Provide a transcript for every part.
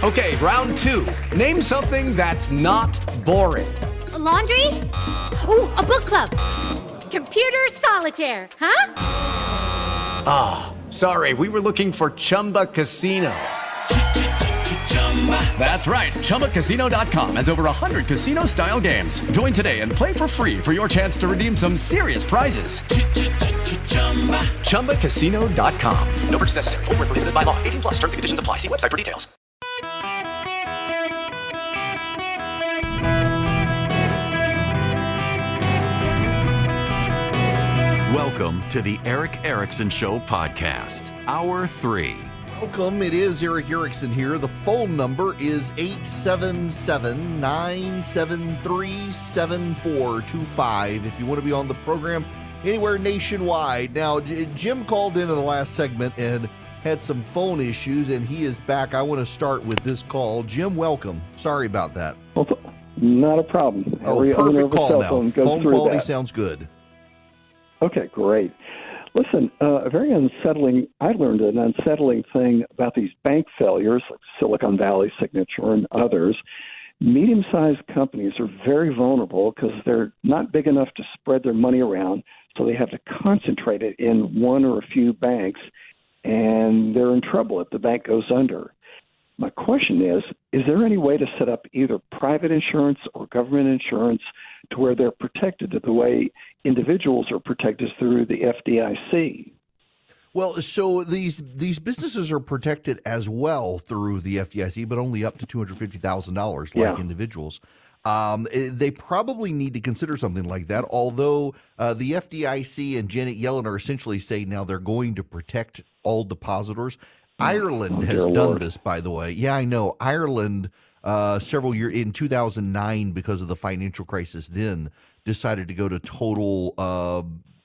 Okay, round two. Name something that's not boring. A laundry? Ooh, a book club. Computer solitaire, huh? Ah, sorry, we were looking for Chumba Casino. That's right, ChumbaCasino.com has over 100 casino-style games. Join today and play for free for your chance to redeem some serious prizes. ChumbaCasino.com. No purchase necessary. Void where prohibited by law. 18 plus. Terms and conditions apply. See website for details. Welcome to the Eric Erickson Show podcast, Hour 3. Welcome. It is Eric Erickson here. The phone number is 877-973-7425 if you want to be on the program anywhere nationwide. Now, Jim called into the last segment and had some phone issues, and he is back. I want to start with this call. Jim, welcome. Sorry about that. Well, not a problem. Perfect call now. Phone quality sounds good. Okay, great. Listen, a very unsettling, I learned an unsettling thing about these bank failures, like Silicon Valley Signature and others. Medium-sized companies are very vulnerable because they're not big enough to spread their money around, so they have to concentrate it in one or a few banks, and they're in trouble if the bank goes under. My question is there any way to set up either private insurance or government insurance to where they're protected the way individuals are protected through the FDIC? Well, so these businesses are protected as well through the FDIC, but only up to $250,000 like individuals. They probably need to consider something like that, although the FDIC and Janet Yellen are essentially saying now they're going to protect all depositors. Ireland has done this, by the way. Yeah, I know. Ireland, several years in 2009, because of the financial crisis then, decided to go to total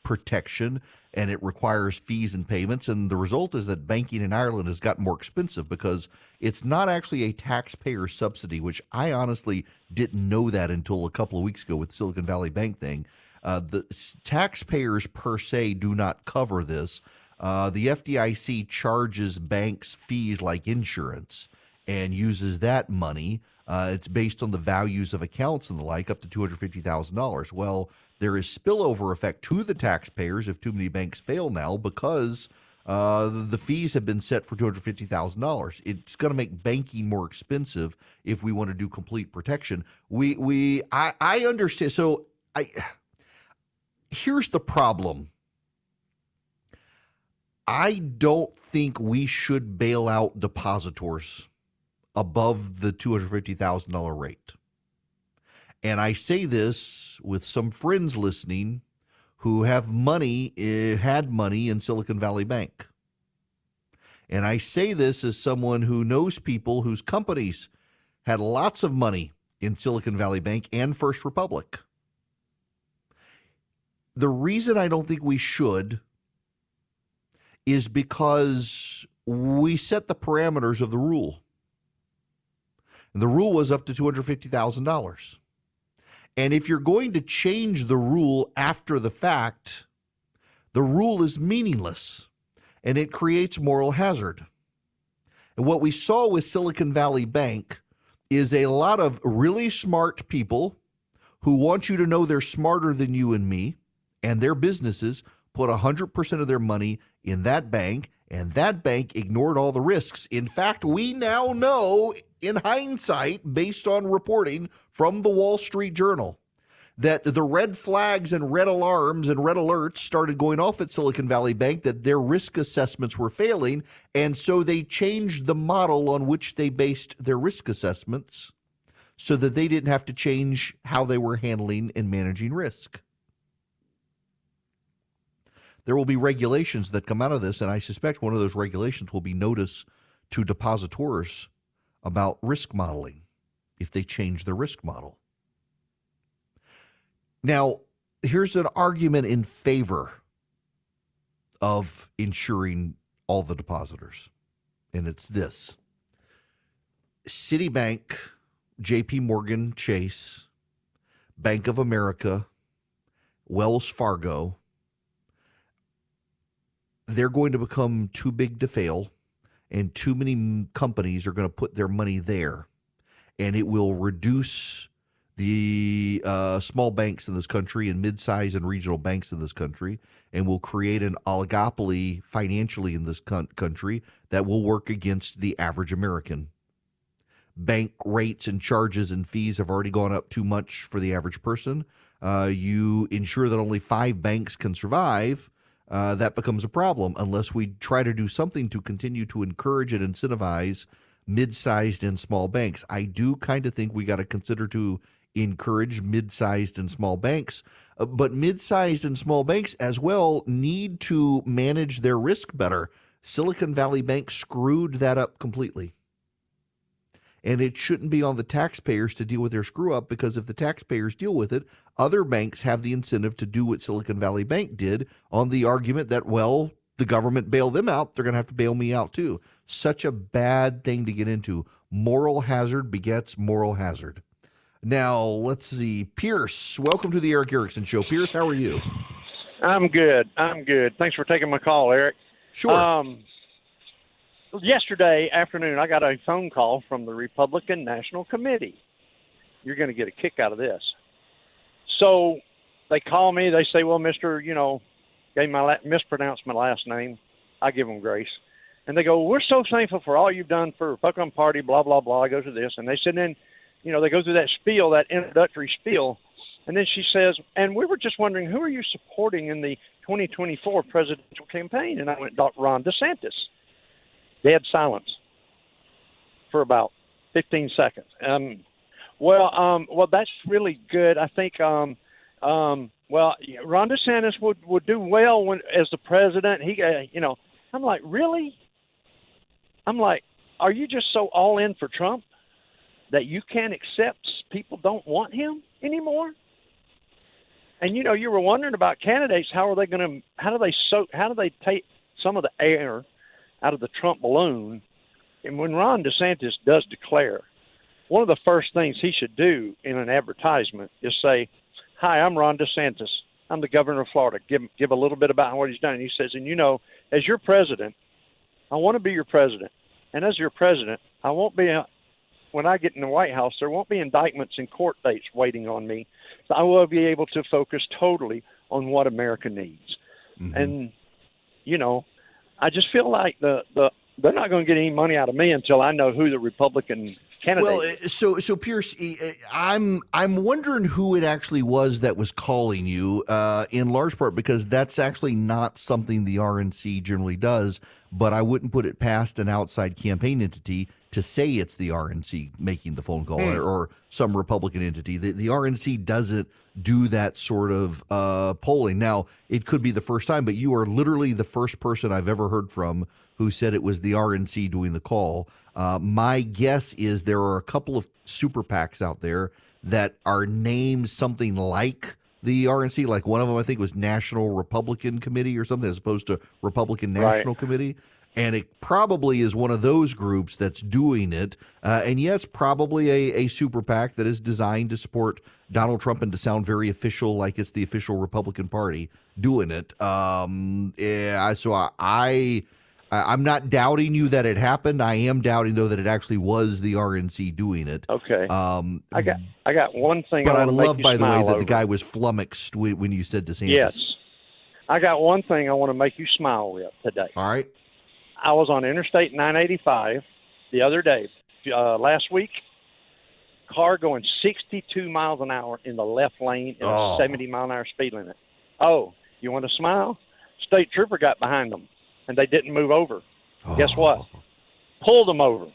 protection, and it requires fees and payments. And the result is that banking in Ireland has gotten more expensive because it's not actually a taxpayer subsidy, which I honestly didn't know that until a couple of weeks ago with the Silicon Valley Bank thing. The taxpayers per se do not cover this. The FDIC charges banks fees like insurance and uses that money. It's based on the values of accounts and the like, up to $250,000. Well, there is spillover effect to the taxpayers if too many banks fail now because the fees have been set for $250,000. It's going to make banking more expensive if we want to do complete protection. I understand. So here's the problem. I don't think we should bail out depositors above the $250,000 rate. And I say this with some friends listening who have had money in Silicon Valley Bank. And I say this as someone who knows people whose companies had lots of money in Silicon Valley Bank and First Republic. The reason I don't think we should is because we set the parameters of the rule. And the rule was up to $250,000. And if you're going to change the rule after the fact, the rule is meaningless and it creates moral hazard. And what we saw with Silicon Valley Bank is a lot of really smart people who want you to know they're smarter than you and me, and their businesses put 100% of their money in that bank, and that bank ignored all the risks. In fact, we now know in hindsight, based on reporting from the Wall Street Journal, that the red flags and red alarms and red alerts started going off at Silicon Valley Bank, that their risk assessments were failing, and so they changed the model on which they based their risk assessments so that they didn't have to change how they were handling and managing risk. There will be regulations that come out of this, and I suspect one of those regulations will be notice to depositors about risk modeling if they change their risk model. Now, here's an argument in favor of insuring all the depositors, and it's this. Citibank, JP Morgan Chase, Bank of America, Wells Fargo, they're going to become too big to fail, and too many companies are going to put their money there, and it will reduce the small banks in this country and mid-sized and regional banks in this country, and will create an oligopoly financially in this country that will work against the average American. Bank rates and charges and fees have already gone up too much for the average person. You ensure that only 5 banks can survive. That becomes a problem unless we try to do something to continue to encourage and incentivize mid-sized and small banks. I do kind of think we got to consider to encourage mid-sized and small banks, but mid-sized and small banks as well need to manage their risk better. Silicon Valley Bank screwed that up completely. And it shouldn't be on the taxpayers to deal with their screw up, because if the taxpayers deal with it, other banks have the incentive to do what Silicon Valley Bank did, on the argument that, well, the government bailed them out, they're going to have to bail me out too. Such a bad thing to get into. Moral hazard begets moral hazard. Now, let's see. Pierce, welcome to the Eric Erickson Show. Pierce, how are you? I'm good. Thanks for taking my call, Eric. Sure. Yesterday afternoon, I got a phone call from the Republican National Committee. You're going to get a kick out of this. So they call me. They say, well, Mr., mispronounced my last name. I give them grace. And they go, we're so thankful for all you've done for the Republican Party, blah, blah, blah. I go through this. And they said, then, they go through that spiel, that introductory spiel. And then she says, and we were just wondering, who are you supporting in the 2024 presidential campaign? And I went, Ron DeSantis. Dead silence for about 15 seconds. Well, that's really good. I think, Ron DeSantis would do well as the president. I'm like, really? I'm like, are you just so all in for Trump that you can't accept people don't want him anymore? And you were wondering about candidates. How do they take some of the air out of the Trump balloon? And when Ron DeSantis does declare, one of the first things he should do in an advertisement is say, hi, I'm Ron DeSantis. I'm the governor of Florida. Give a little bit about what he's done. And he says, and as your president, I want to be your president. And as your president, I won't be, when I get in the White House, there won't be indictments and court dates waiting on me. So I will be able to focus totally on what America needs. Mm-hmm. And, I just feel like they're not going to get any money out of me until I know who the Republican candidate is. Well, so Pierce, I'm wondering who it actually was that was calling you, in large part because that's actually not something the RNC generally does, but I wouldn't put it past an outside campaign entity to say it's the RNC making the phone call or some Republican entity. The RNC doesn't do that sort of polling. Now, it could be the first time, but you are literally the first person I've ever heard from who said it was the RNC doing the call. My guess is there are a couple of super PACs out there that are named something like the RNC. Like one of them, I think, was National Republican Committee or something, as opposed to Republican National Committee. And it probably is one of those groups that's doing it. And yes, probably a super PAC that is designed to support Donald Trump and to sound very official, like it's the official Republican Party doing it. So I'm not doubting you that it happened. I am doubting, though, that it actually was the RNC doing it. Okay. I got one thing. But I love, by the way, that the guy was flummoxed when you said DeSantis. Yes. I got one thing I want to make you smile with today. All right. I was on Interstate 985 the other day, last week. Car going 62 miles an hour in the left lane and a 70-mile-an-hour speed limit. Oh, you want to smile? State trooper got behind them, and they didn't move over. Guess what? Pulled them over.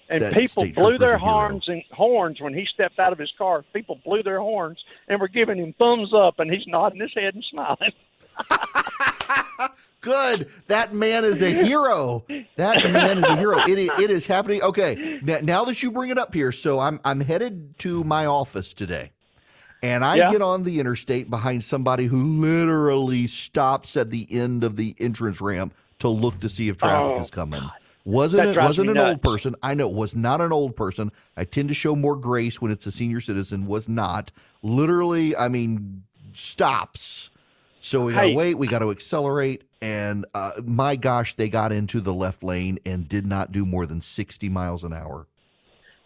And That people blew their horns when he stepped out of his car. People blew their horns and were giving him thumbs up, and he's nodding his head and smiling. Good. That man is a hero. That man is a hero. It is happening. Okay. Now that you bring it up here, so I'm headed to my office today, and I get on the interstate behind somebody who literally stops at the end of the entrance ramp to look to see if traffic is coming. God. Wasn't an old person. I know it was not an old person. I tend to show more grace when it's a senior citizen. Was not. Literally, stops. So we got to wait. We got to accelerate. And my gosh, they got into the left lane and did not do more than 60 miles an hour.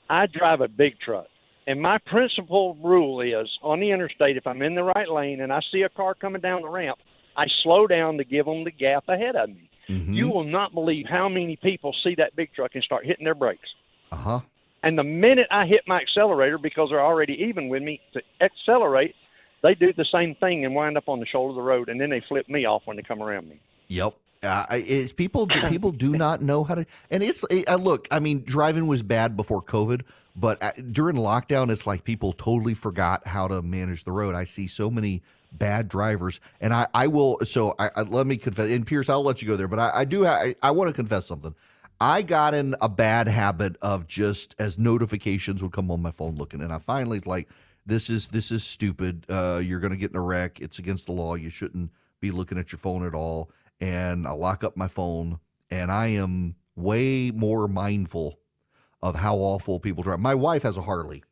I drive a big truck, and my principal rule is on the interstate, if I'm in the right lane and I see a car coming down the ramp, I slow down to give them the gap ahead of me. Mm-hmm. You will not believe how many people see that big truck and start hitting their brakes. Uh-huh. And the minute I hit my accelerator, because they're already even with me, to accelerate, they do the same thing and wind up on the shoulder of the road, and then they flip me off when they come around me. Yep. It's people do not know how to, and it's look, I mean, driving was bad before COVID, but during lockdown, it's like people totally forgot how to manage the road. I see so many bad drivers, and I will. So let me confess, and Pierce, I'll let you go there, but I want to confess something. I got in a bad habit of just as notifications would come on my phone looking, and I finally like, this is stupid. You're going to get in a wreck. It's against the law. You shouldn't be looking at your phone at all. And I lock up my phone, and I am way more mindful of how awful people drive. My wife has a Harley.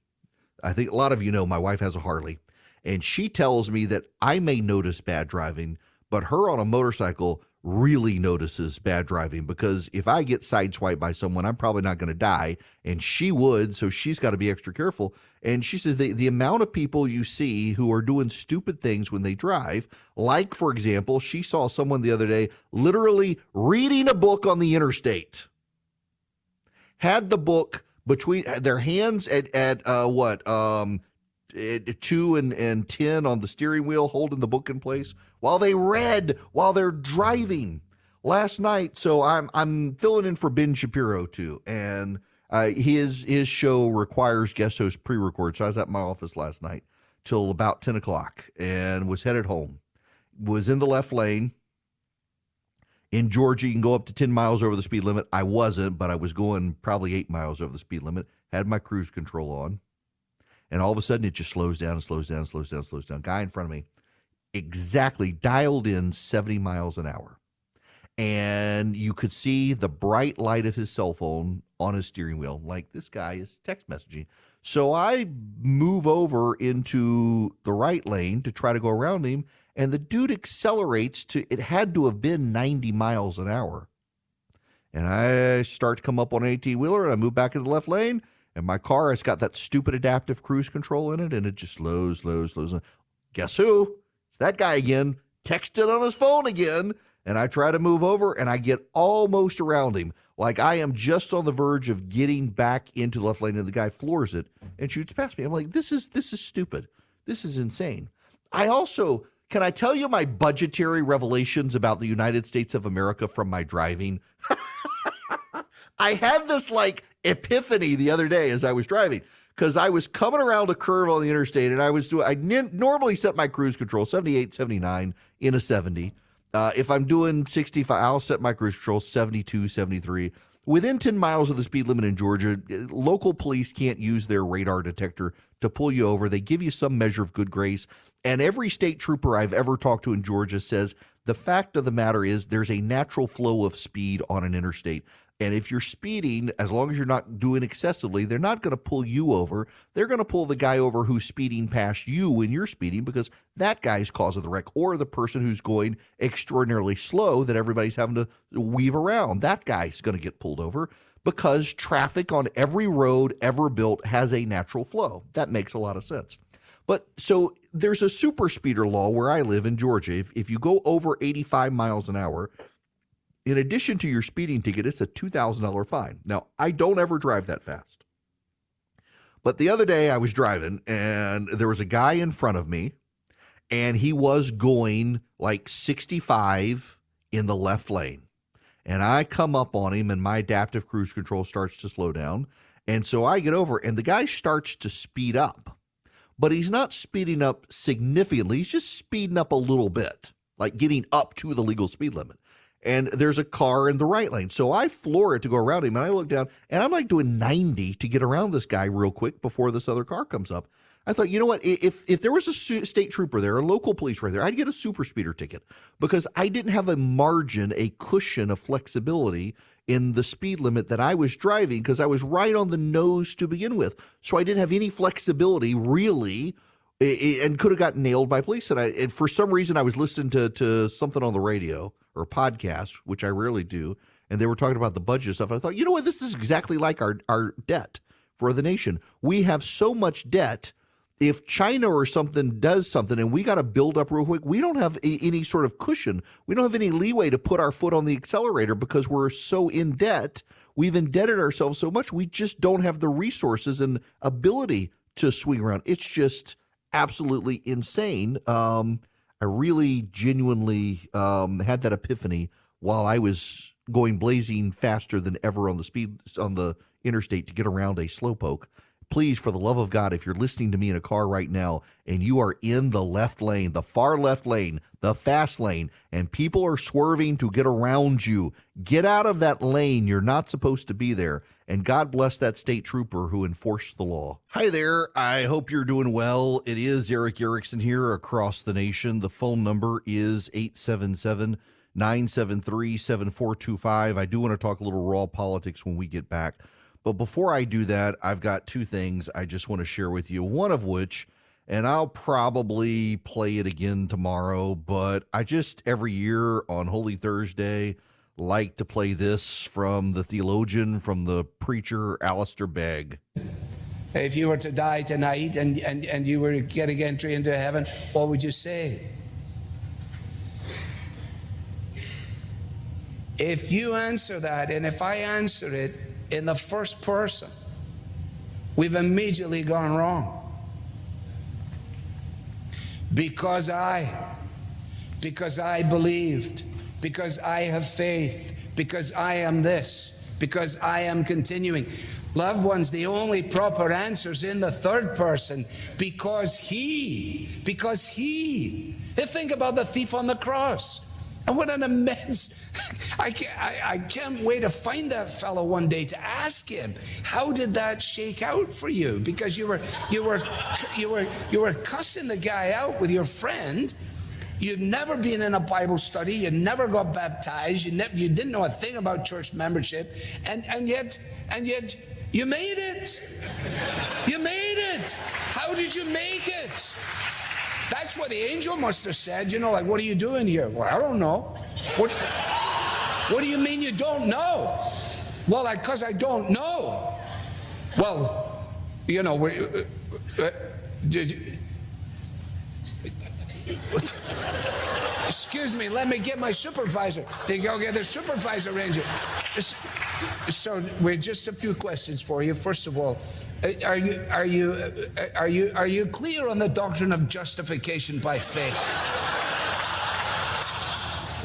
I think a lot of you know my wife has a Harley, and she tells me that I may notice bad driving, but her on a motorcycle really notices bad driving, because if I get sideswiped by someone, I'm probably not going to die, and she would, so she's got to be extra careful. And she says the amount of people you see who are doing stupid things when they drive, like, for example, she saw someone the other day literally reading a book on the interstate, had the book between their hands at 2 and 10 on the steering wheel, holding the book in place while they read while they're driving last night. So I'm filling in for Ben Shapiro too, and his show requires guest host pre-record. So I was at my office last night till about 10 o'clock and was headed home. Was in the left lane. In Georgia, you can go up to 10 miles over the speed limit. I wasn't, but I was going probably 8 miles over the speed limit. Had my cruise control on. And all of a sudden, it just slows down and slows down and slows down and slows down. Guy in front of me exactly dialed in 70 miles an hour. And you could see the bright light of his cell phone on his steering wheel, like this guy is text messaging. So I move over into the right lane to try to go around him, and the dude accelerates to, it had to have been 90 miles an hour. And I start to come up on an 18-wheeler, and I move back into the left lane. And my car has got that stupid adaptive cruise control in it, and it just slows. Guess who? It's that guy again, texting on his phone again. And I try to move over, and I get almost around him. Like I am just on the verge of getting back into the left lane, and the guy floors it and shoots past me. I'm like, this is stupid. This is insane. Can I tell you my budgetary revelations about the United States of America from my driving? I had this like epiphany the other day as I was driving, because I was coming around a curve on the interstate, and I normally set my cruise control 78, 79 in a 70. If I'm doing 65, I'll set my cruise control 72, 73. Within 10 miles of the speed limit in Georgia, local police can't use their radar detector to pull you over. They give you some measure of good grace. And every state trooper I've ever talked to in Georgia says the fact of the matter is there's a natural flow of speed on an interstate. And if you're speeding, as long as you're not doing excessively, they're not going to pull you over. They're going to pull the guy over who's speeding past you when you're speeding, because that guy's causing the wreck, or the person who's going extraordinarily slow that everybody's having to weave around. That guy's going to get pulled over, because traffic on every road ever built has a natural flow. That makes a lot of sense. But so there's a super speeder law where I live in Georgia. If you go over 85 miles an hour, in addition to your speeding ticket, it's a $2,000 fine. Now, I don't ever drive that fast. But the other day I was driving, and there was a guy in front of me, and he was going like 65 in the left lane. And I come up on him, and my adaptive cruise control starts to slow down. And so I get over, and the guy starts to speed up. But he's not speeding up significantly. He's just speeding up a little bit, like getting up to the legal speed limit. And there's a car in the right lane. So I floor it to go around him, and I look down, and I'm like doing 90 to get around this guy real quick before this other car comes up. I thought, you know what, if there was a state trooper there, a local police right there, I'd get a super speeder ticket, because I didn't have a margin, a cushion of flexibility in the speed limit that I was driving, because I was right on the nose to begin with. So I didn't have any flexibility really and could have gotten nailed by police. And for some reason, I was listening to something on the radio or a podcast, which I rarely do, and they were talking about the budget stuff. And I thought, you know what? This is exactly like our debt for the nation. We have so much debt. If China or something does something and we got to build up real quick, we don't have any sort of cushion. We don't have any leeway to put our foot on the accelerator because we're so in debt. We've indebted ourselves so much. We just don't have the resources and ability to swing around. It's just absolutely insane. I really genuinely had that epiphany while I was going blazing faster than ever on the interstate to get around a slowpoke. Please, for the love of God, if you're listening to me in a car right now and you are in the left lane, the far left lane, the fast lane, and people are swerving to get around you, get out of that lane. You're not supposed to be there. And God bless that state trooper who enforced the law. Hi there. I hope you're doing well. It is Eric Erickson here across the nation. The phone number is 877-973-7425. I do want to talk a little raw politics when we get back. But before I do that, I've got two things I just want to share with you, one of which, and I'll probably play it again tomorrow, but I just every year on Holy Thursday like to play this from the theologian, from the preacher, Alistair Begg. If you were to die tonight and you were getting entry into heaven, what would you say? If you answer that, and if I answer it in the first person, we've immediately gone wrong. Because I believed, because I have faith, because I am this, because I am continuing. Loved ones, the only proper answer is in the third person, because he. Think about the thief on the cross. And what an immense, I can't wait to find that fellow one day to ask him, how did that shake out for you? Because you were cussing the guy out with your friend. You'd never been in a Bible study. You never got baptized. You didn't know a thing about church membership. And yet you made it. You made it. How did you make it? That's what the angel must have said, like, what are you doing here? Well, I don't know. What do you mean you don't know? Well, because I don't know. Well, excuse me, let me get my supervisor. They go get the supervisor ranger. So we're just a few questions for you. First of all, are you clear on the doctrine of justification by faith?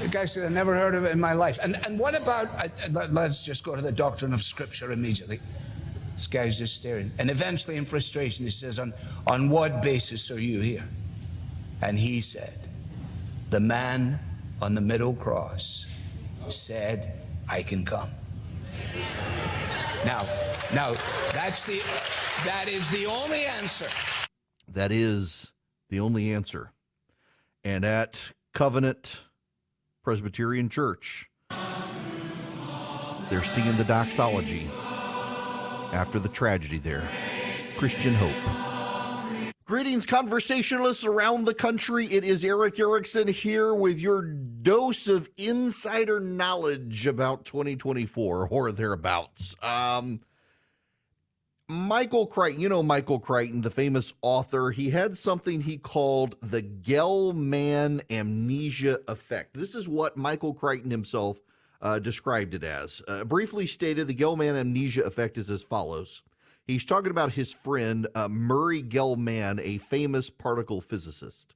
The guy said, I never heard of it in my life. And what about, let's just go to the doctrine of Scripture immediately. This guy's just staring. And eventually in frustration, he says, on what basis are you here? And he said, the man on the middle cross said, I can come. Now, that is the only answer. That is the only answer. And at Covenant Presbyterian Church, they're singing the doxology after the tragedy there. Christian hope. Greetings, conversationalists around the country. It is Eric Erickson here with your dose of insider knowledge about 2024 or thereabouts. Michael Crichton, Michael Crichton, the famous author, he had something he called the Gell-Mann amnesia effect. This is what Michael Crichton himself described it as. Briefly stated, the Gell-Mann amnesia effect is as follows. He's talking about his friend, Murray Gell-Mann, a famous particle physicist.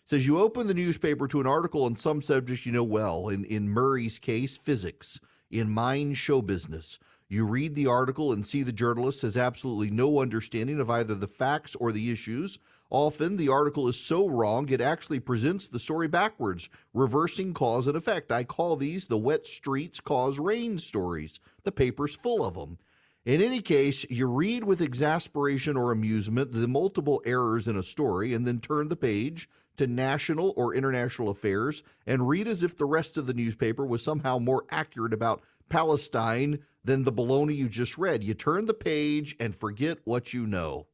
Says you open the newspaper to an article on some subject you know well, in Murray's case, physics, in mine, show business. You read the article and see the journalist has absolutely no understanding of either the facts or the issues. Often the article is so wrong it actually presents the story backwards, reversing cause and effect. I call these the wet streets cause rain stories. The paper's full of them. In any case, you read with exasperation or amusement the multiple errors in a story and then turn the page to national or international affairs and read as if the rest of the newspaper was somehow more accurate about Palestine than the baloney you just read. You turn the page and forget what you know.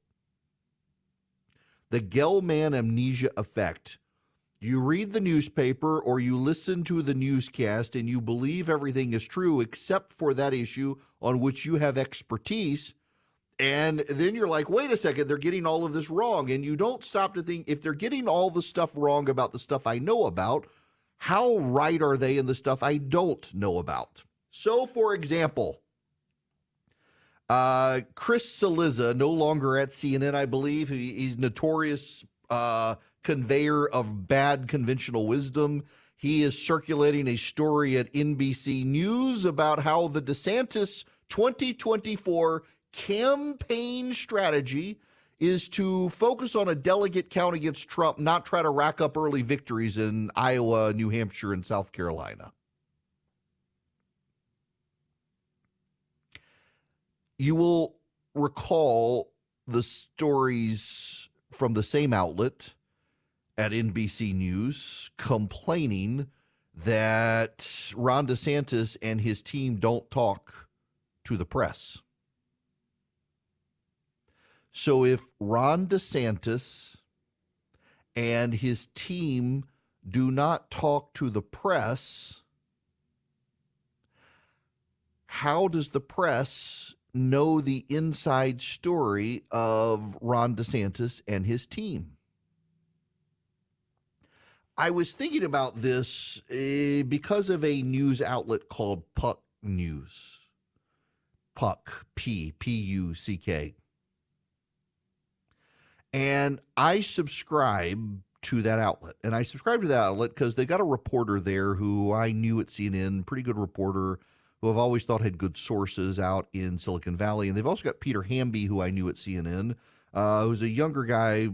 the Gelman amnesia effect. You read the newspaper or you listen to the newscast and you believe everything is true except for that issue on which you have expertise. And then you're like, wait a second, they're getting all of this wrong. And you don't stop to think, if they're getting all the stuff wrong about the stuff I know about, how right are they in the stuff I don't know about? So, for example, Chris Cillizza, no longer at CNN, I believe. He's notorious conveyor of bad conventional wisdom. He is circulating a story at NBC News about how the DeSantis 2024 campaign strategy is to focus on a delegate count against Trump, not try to rack up early victories in Iowa, New Hampshire, and South Carolina. You will recall the stories from the same outlet at NBC News complaining that Ron DeSantis and his team don't talk to the press. So if Ron DeSantis and his team do not talk to the press, how does the press know the inside story of Ron DeSantis and his team? I was thinking about this because of a news outlet called Puck News. Puck, P-U-C-K. And I subscribe to that outlet. And I subscribe to that outlet because they got a reporter there who I knew at CNN, pretty good reporter, who I've always thought had good sources out in Silicon Valley. And they've also got Peter Hamby, who I knew at CNN, who's a younger guy,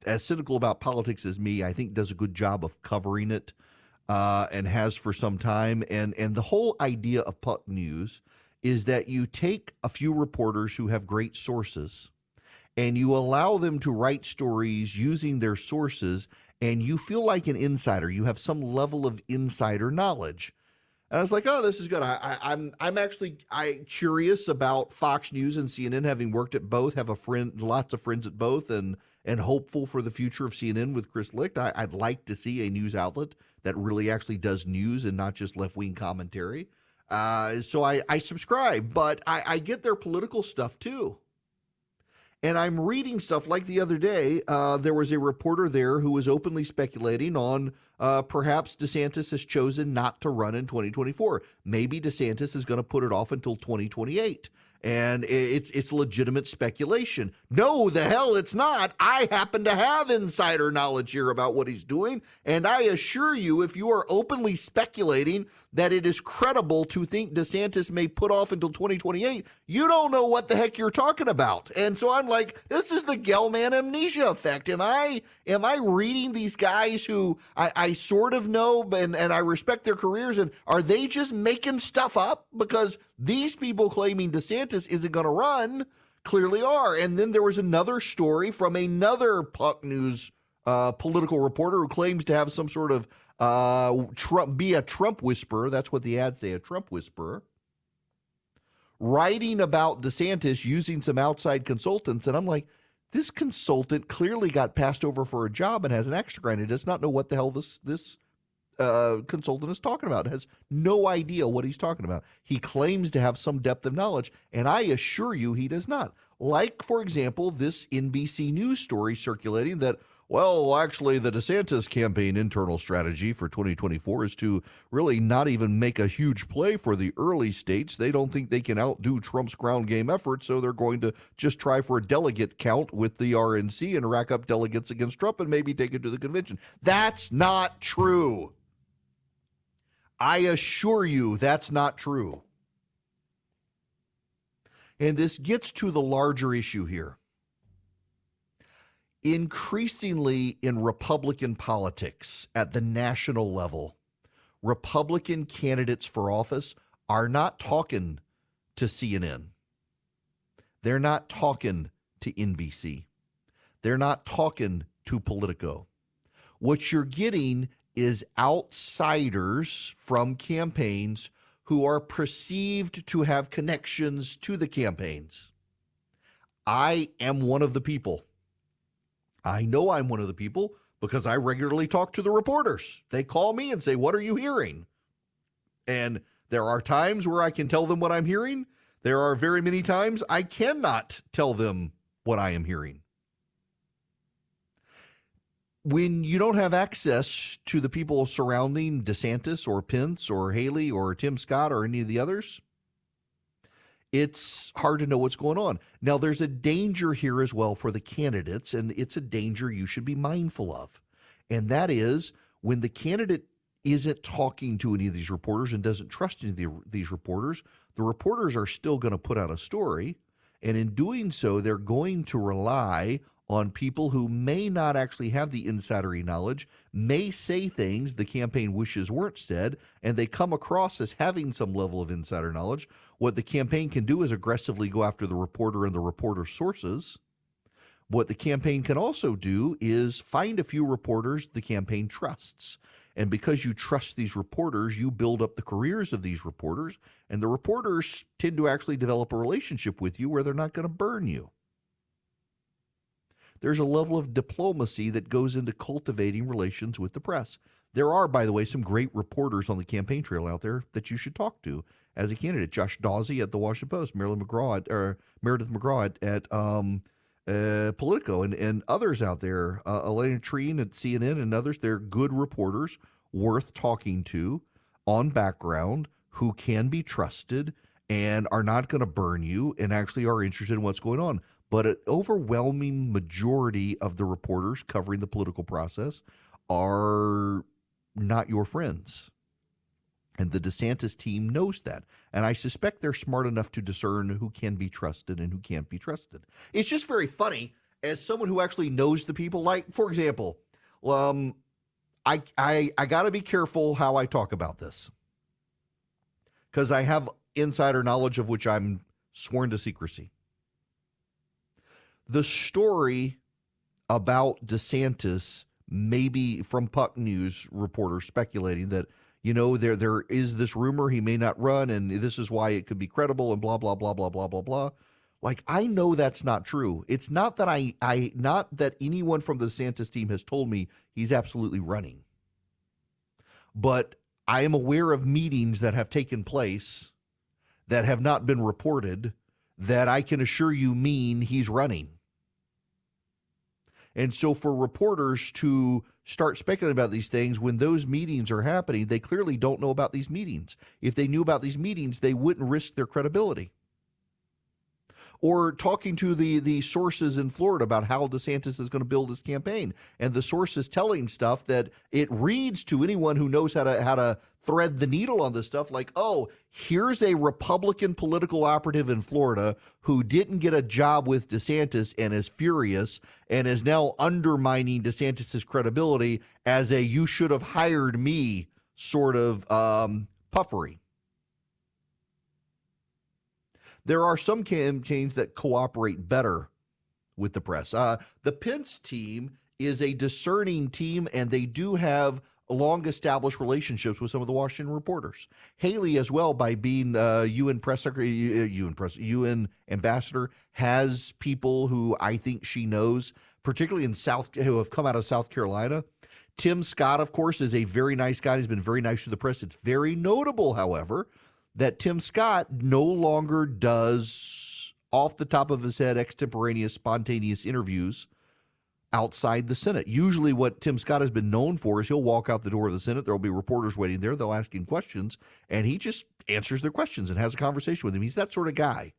as cynical about politics as me. I think does a good job of covering it and has for some time. And the whole idea of Puck News is that you take a few reporters who have great sources and you allow them to write stories using their sources, and you feel like an insider. You have some level of insider knowledge. And I was like, oh, this is good. I'm actually curious about Fox News and CNN, having worked at both, have lots of friends at both, and hopeful for the future of CNN with Chris Licht. I'd like to see a news outlet that really actually does news and not just left-wing commentary. So I subscribe, but I get their political stuff too. And I'm reading stuff like the other day, there was a reporter there who was openly speculating on perhaps DeSantis has chosen not to run in 2024. Maybe DeSantis is going to put it off until 2028. And it's legitimate speculation. No, the hell it's not. I happen to have insider knowledge here about what he's doing. And I assure you, if you are openly speculating that it is credible to think DeSantis may put off until 2028, you don't know what the heck you're talking about. And so I'm like, this is the Gelman amnesia effect. Am I reading these guys who I sort of know and I respect their careers, and are they just making stuff up? Because these people claiming DeSantis isn't going to run clearly are. And then there was another story from another Puck News political reporter who claims to have some sort of be a Trump whisperer. That's what the ads say, a Trump whisperer, writing about DeSantis using some outside consultants. And I'm like, this consultant clearly got passed over for a job and has an extra grind. It does not know what the hell this consultant is talking about. It has no idea what he's talking about. He claims to have some depth of knowledge, and I assure you he does not. Like, for example, this NBC News story circulating that, well, actually, the DeSantis campaign internal strategy for 2024 is to really not even make a huge play for the early states. They don't think they can outdo Trump's ground game effort, so they're going to just try for a delegate count with the RNC and rack up delegates against Trump and maybe take it to the convention. That's not true. I assure you that's not true. And this gets to the larger issue here. Increasingly in Republican politics at the national level, Republican candidates for office are not talking to CNN. They're not talking to NBC. They're not talking to Politico. What you're getting is outsiders from campaigns who are perceived to have connections to the campaigns. I am one of the people. I know I'm one of the people because I regularly talk to the reporters. They call me and say, "What are you hearing?" And there are times where I can tell them what I'm hearing. There are very many times I cannot tell them what I am hearing. When you don't have access to the people surrounding DeSantis or Pence or Haley or Tim Scott or any of the others, it's hard to know what's going on. Now, there's a danger here as well for the candidates, and it's a danger you should be mindful of. And that is when the candidate isn't talking to any of these reporters and doesn't trust any of these reporters, the reporters are still going to put out a story. And in doing so, they're going to rely on people who may not actually have the insidery knowledge, may say things the campaign wishes weren't said, and they come across as having some level of insider knowledge. What the campaign can do is aggressively go after the reporter and the reporter's sources. What the campaign can also do is find a few reporters the campaign trusts. And because you trust these reporters, you build up the careers of these reporters, and the reporters tend to actually develop a relationship with you where they're not going to burn you. There's a level of diplomacy that goes into cultivating relations with the press. There are, by the way, some great reporters on the campaign trail out there that you should talk to as a candidate. Josh Dawsey at the Washington Post, Meredith McGraw at Politico, and others out there, Elena Treen at CNN and others. They're good reporters worth talking to on background who can be trusted and are not going to burn you and actually are interested in what's going on. But an overwhelming majority of the reporters covering the political process are not your friends. And the DeSantis team knows that. And I suspect they're smart enough to discern who can be trusted and who can't be trusted. It's just very funny as someone who actually knows the people. Like, for example, I got to be careful how I talk about this because I have insider knowledge of which I'm sworn to secrecy. The story about DeSantis, maybe from Puck News reporters speculating that, you know, there is this rumor he may not run and this is why it could be credible and blah, blah, blah, blah, blah, blah, blah. Like, I know that's not true. It's not that not that anyone from the DeSantis team has told me he's absolutely running. But I am aware of meetings that have taken place that have not been reported that I can assure you mean he's running. And so for reporters to start speculating about these things when those meetings are happening, they clearly don't know about these meetings. If they knew about these meetings, they wouldn't risk their credibility. Or talking to the sources in Florida about how DeSantis is going to build his campaign. And the sources telling stuff that it reads to anyone who knows how to thread the needle on this stuff like, oh, here's a Republican political operative in Florida who didn't get a job with DeSantis and is furious and is now undermining DeSantis's credibility as a you should have hired me sort of puffery. There are some campaigns that cooperate better with the press. The Pence team is a discerning team, and they do have long-established relationships with some of the Washington reporters. Haley, as well, by being UN press secretary, UN ambassador, has people who I think she knows, particularly who have come out of South Carolina. Tim Scott, of course, is a very nice guy. He's been very nice to the press. It's very notable, however, that Tim Scott no longer does off the top of his head extemporaneous, spontaneous interviews outside the Senate. Usually what Tim Scott has been known for is he'll walk out the door of the Senate. There will be reporters waiting there. They'll ask him questions, and he just answers their questions and has a conversation with them. He's that sort of guy.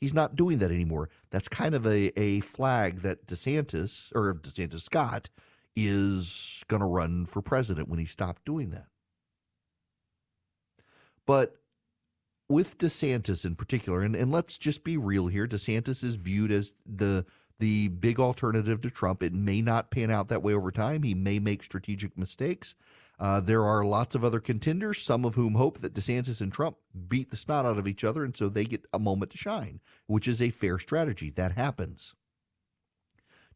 He's not doing that anymore. That's kind of a flag that DeSantis Scott is going to run for president when he stopped doing that. But with DeSantis in particular, and let's just be real here, DeSantis is viewed as the big alternative to Trump. It may not pan out that way over time. He may make strategic mistakes. There are lots of other contenders, some of whom hope that DeSantis and Trump beat the snot out of each other, and so they get a moment to shine, which is a fair strategy. That happens.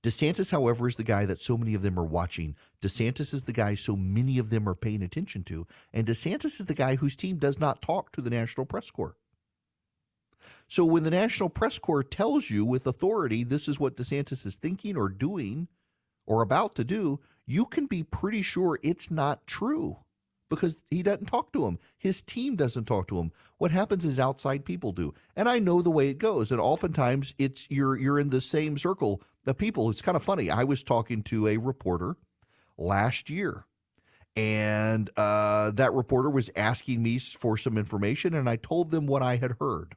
DeSantis, however, is the guy that so many of them are watching. DeSantis is the guy so many of them are paying attention to. And DeSantis is the guy whose team does not talk to the National Press Corps. So when the National Press Corps tells you with authority this is what DeSantis is thinking or doing or about to do, you can be pretty sure it's not true because he doesn't talk to him. His team doesn't talk to him. What happens is outside people do. And I know the way it goes. And oftentimes it's you're in the same circle of people. It's kind of funny. I was talking to a reporter last year, and that reporter was asking me for some information, and I told them what I had heard.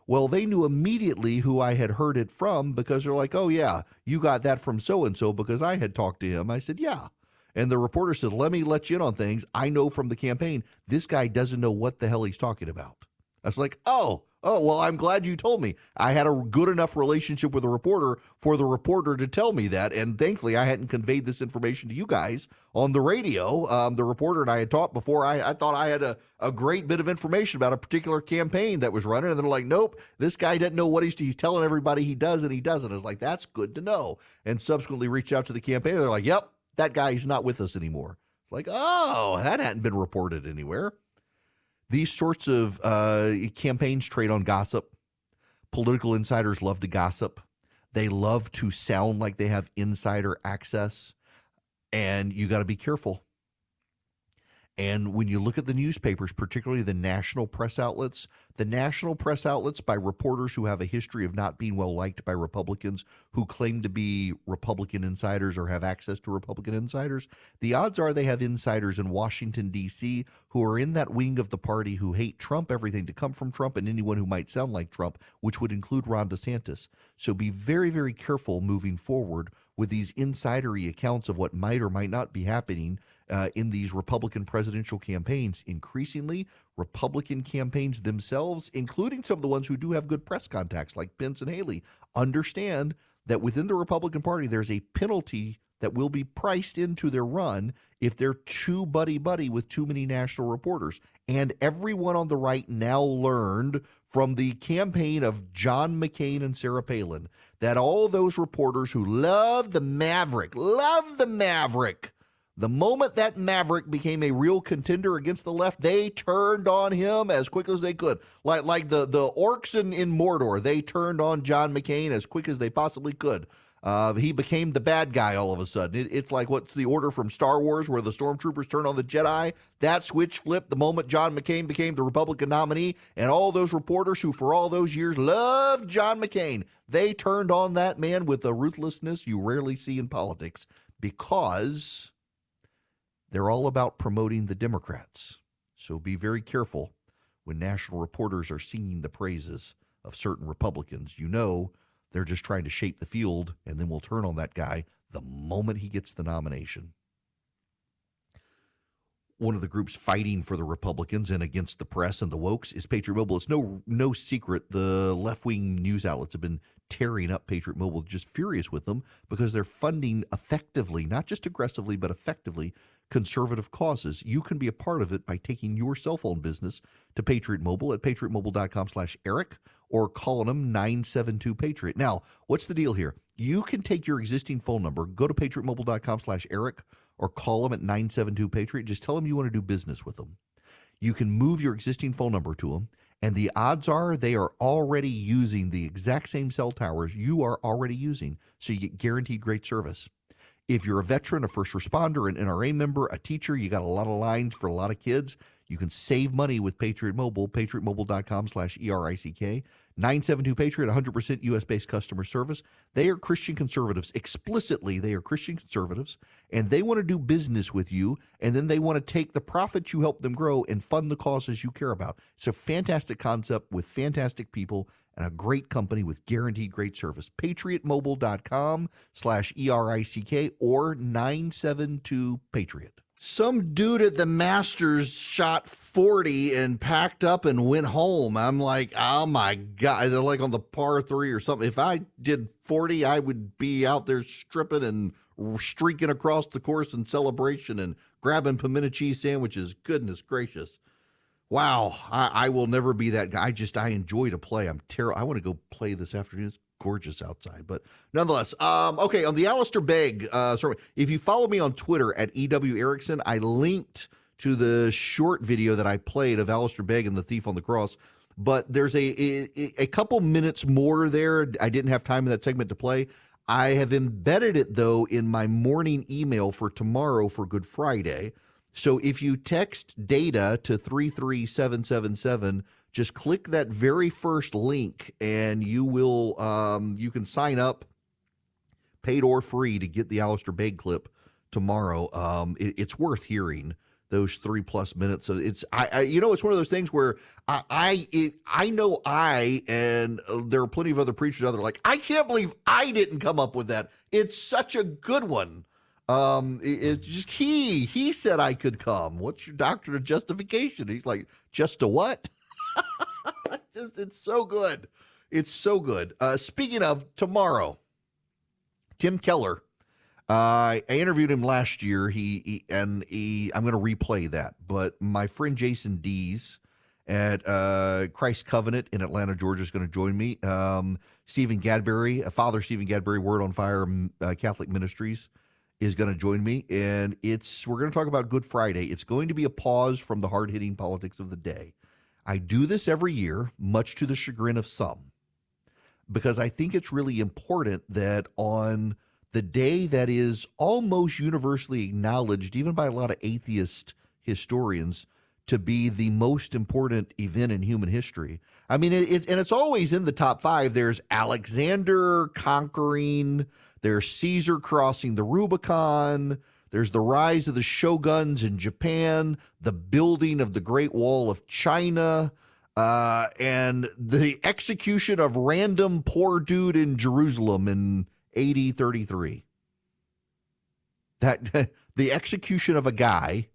Well, they knew immediately who I had heard it from because they're like, oh, yeah, you got that from so-and-so because I had talked to him. I said, yeah. And the reporter said, let me let you in on things. I know from the campaign, this guy doesn't know what the hell he's talking about. I was like, oh, well, I'm glad you told me. I had a good enough relationship with the reporter for the reporter to tell me that. And thankfully, I hadn't conveyed this information to you guys on the radio. The reporter and I had talked before. I thought I had a great bit of information about a particular campaign that was running. And they're like, nope, this guy doesn't know what he's telling everybody he does and he doesn't. I was like, that's good to know. And subsequently reached out to the campaign. And they're like, yep, that guy's not with us anymore. It's like, oh, that hadn't been reported anywhere. These sorts of campaigns trade on gossip. Political insiders love to gossip. They love to sound like they have insider access. And you got to be careful. And when you look at the newspapers, particularly the national press outlets by reporters who have a history of not being well liked by Republicans who claim to be Republican insiders or have access to Republican insiders, the odds are they have insiders in Washington, D.C. who are in that wing of the party who hate Trump, everything to come from Trump, and anyone who might sound like Trump, which would include Ron DeSantis. So be very, very careful moving forward with these insidery accounts of what might or might not be happening in these Republican presidential campaigns. Increasingly, Republican campaigns themselves, including some of the ones who do have good press contacts like Pence and Haley, understand that within the Republican Party, there's a penalty that will be priced into their run if they're too buddy-buddy with too many national reporters. And everyone on the right now learned from the campaign of John McCain and Sarah Palin that all those reporters who love the Maverick, the moment that Maverick became a real contender against the left, they turned on him as quick as they could. Like the orcs in Mordor, they turned on John McCain as quick as they possibly could. He became the bad guy all of a sudden. It's like what's the order from Star Wars where the stormtroopers turn on the Jedi? That switch flipped the moment John McCain became the Republican nominee, and all those reporters who for all those years loved John McCain, they turned on that man with a ruthlessness you rarely see in politics because they're all about promoting the Democrats. So be very careful when national reporters are singing the praises of certain Republicans. You know they're just trying to shape the field, and then we'll turn on that guy the moment he gets the nomination. One of the groups fighting for the Republicans and against the press and the wokes is Patriot Mobile. It's no secret the left-wing news outlets have been tearing up Patriot Mobile, just furious with them because they're funding effectively, not just aggressively, but effectively, conservative causes. You can be a part of it by taking your cell phone business to Patriot Mobile at patriotmobile.com/Eric or calling them 972-PATRIOT. Now, what's the deal here? You can take your existing phone number, go to patriotmobile.com/Eric or call them at 972-PATRIOT. Just tell them you want to do business with them. You can move your existing phone number to them, and the odds are they are already using the exact same cell towers you are already using, so you get guaranteed great service. If you're a veteran, a first responder, an NRA member, a teacher, you got a lot of lines for a lot of kids, you can save money with Patriot Mobile, patriotmobile.com/ERICK. 972-PATRIOT, 100% U.S.-based customer service. They are Christian conservatives. Explicitly, they are Christian conservatives, and they want to do business with you, and then they want to take the profits you help them grow and fund the causes you care about. It's a fantastic concept with fantastic people and a great company with guaranteed great service. patriotmobile.com/ERICK or 972-PATRIOT. Some dude at the Masters shot 40 and packed up and went home. I'm like, oh my God. They're like on the par 3 or something. If I did 40, I would be out there stripping and streaking across the course in celebration and grabbing pimento cheese sandwiches. Goodness gracious. Wow. I will never be that guy. I enjoy to play. I want to go play this afternoon. It's gorgeous outside, but nonetheless, okay, on the Alistair Begg story, if you follow me on Twitter at EW Erickson, I linked to the short video that I played of Alistair Begg and the Thief on the Cross. but there's a couple minutes more there. I didn't have time in that segment to play. I have embedded it, though, in my morning email for tomorrow for Good Friday. So if you text data to 33777, just click that very first link and you will you can sign up, paid or free, to get the Alistair Begg clip tomorrow. It's worth hearing those 3+ minutes. So it's it's one of those things where I know and there are plenty of other preachers out there like, I can't believe I didn't come up with that. It's such a good one. It's just he said I could come. What's your doctrine of justification? He's like, just a what? It's so good. It's so good. Speaking of tomorrow, Tim Keller. I interviewed him last year. I'm going to replay that. But my friend Jason Dees at Christ Covenant in Atlanta, Georgia, is going to join me. Stephen Gadbury, Father Stephen Gadbury, Word on Fire Catholic Ministries, is going to join me, and we're going to talk about Good Friday. It's going to be a pause from the hard-hitting politics of the day. I do this every year, much to the chagrin of some, because I think it's really important that on the day that is almost universally acknowledged, even by a lot of atheist historians, to be the most important event in human history. I mean, it's always in the top 5. There's Alexander conquering, there's Caesar crossing the Rubicon, there's the rise of the shoguns in Japan, the building of the Great Wall of China, and the execution of random poor dude in Jerusalem in AD 33. That the execution of a guy,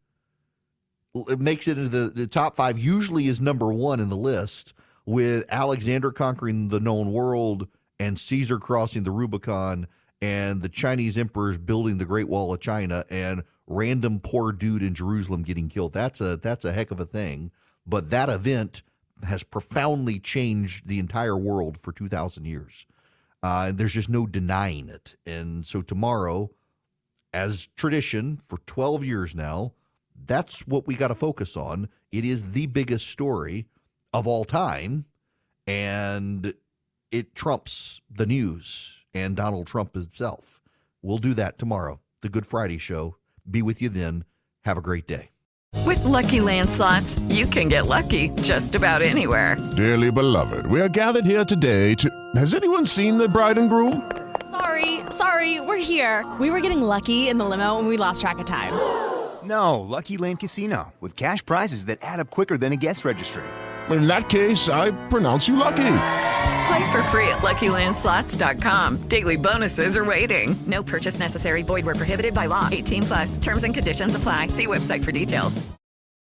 it makes it into the top 5, usually is number 1 in the list, with Alexander conquering the known world and Caesar crossing the Rubicon and the Chinese emperors building the Great Wall of China and random poor dude in Jerusalem getting killed. That's a heck of a thing. But that event has profoundly changed the entire world for 2,000 years. And there's just no denying it. And so tomorrow, as tradition for 12 years now, that's what we got to focus on. It is the biggest story of all time, and it trumps the news and Donald Trump himself. We'll do that tomorrow. The Good Friday Show. Be with you then. Have a great day. With Lucky Land Slots, you can get lucky just about anywhere. Dearly beloved, we are gathered here today to... Has anyone seen the bride and groom? Sorry, we're here. We were getting lucky in the limo and we lost track of time. No, Lucky Land Casino, with cash prizes that add up quicker than a guest registry. In that case, I pronounce you lucky. Play for free at LuckyLandSlots.com. Daily bonuses are waiting. No purchase necessary. Void where prohibited by law. 18+. Terms and conditions apply. See website for details.